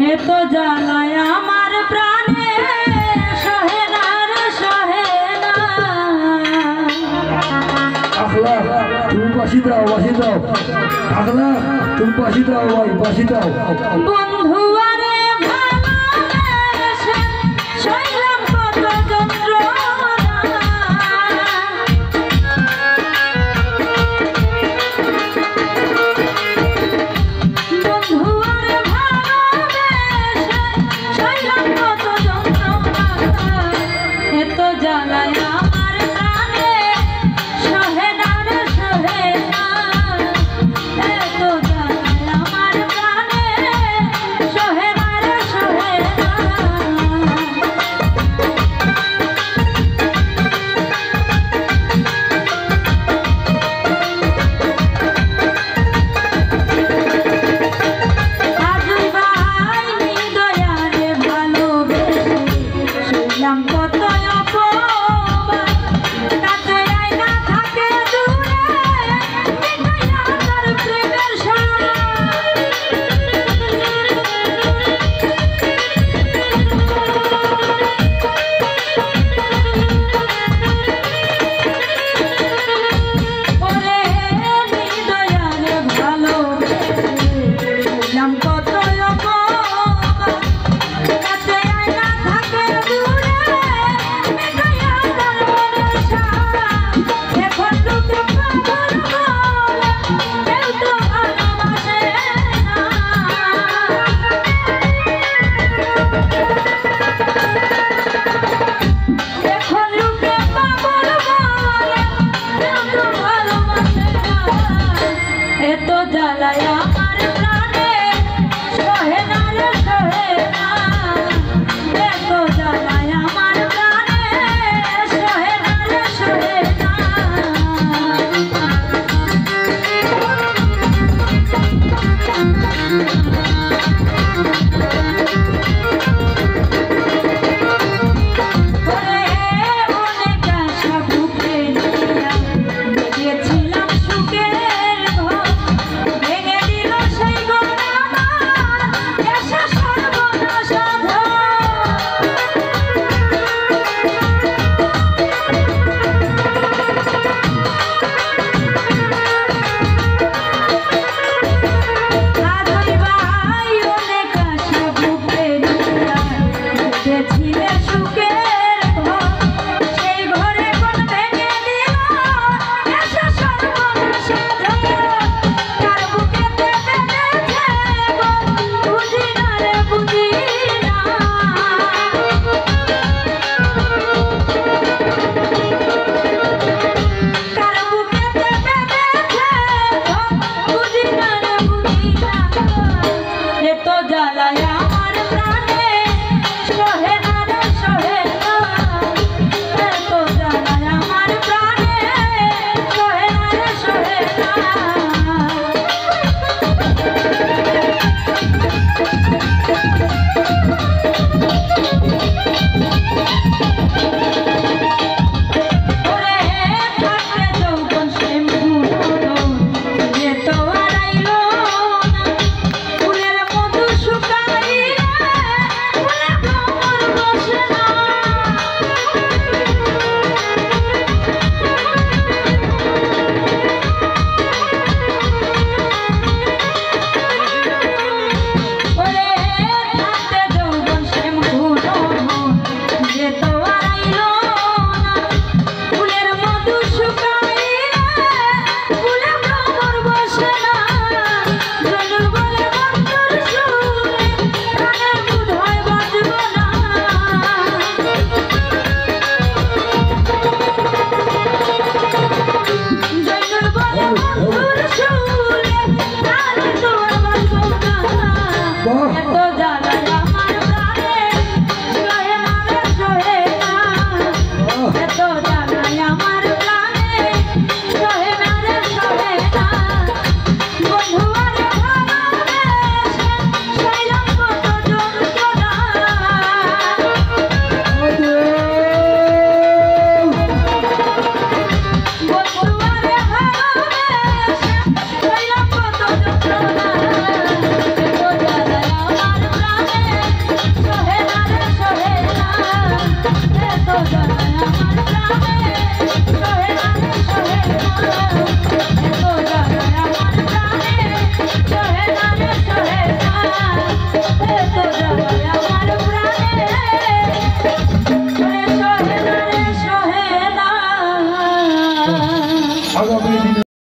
এ তো জ্বালায় আমার প্রাণে সহে না রে সহে না। আখলা তুমি বাসি দাও আখলা তুমি বাসি দাও ভাই বাসি দাও। বন্ধু আরে ভালোবেসে সইলাম কত যন্ত্রণা, বন্ধু আরে ভালোবেসে সইলাম কত যন্ত্রণা। এ তো জ্বালায় আমার প্রাণে সহে না রে সহে না। এ তো জ্বালায় আমার প্রাণে সহে না রে সহে না। আজই বাহাইনি দয়ারে ভালোবেসে শুনলাম কত অপমান, কাছে আয়না থাকে দূরে মিটাইয়া তার প্রেমের সারা। ওরে নিদয়ারে ভালোবেসে শুনলাম কত অপমান, কাছে আয়না থাকে দূরে মিটাইয়া তার মনের সারা। এখন লোকে পাগল বলে কেউ তো ভালোবাসে না। এখন লোকে পাগল বলে কেউ তো ভালোবাসে না। এ তো জ্বালায়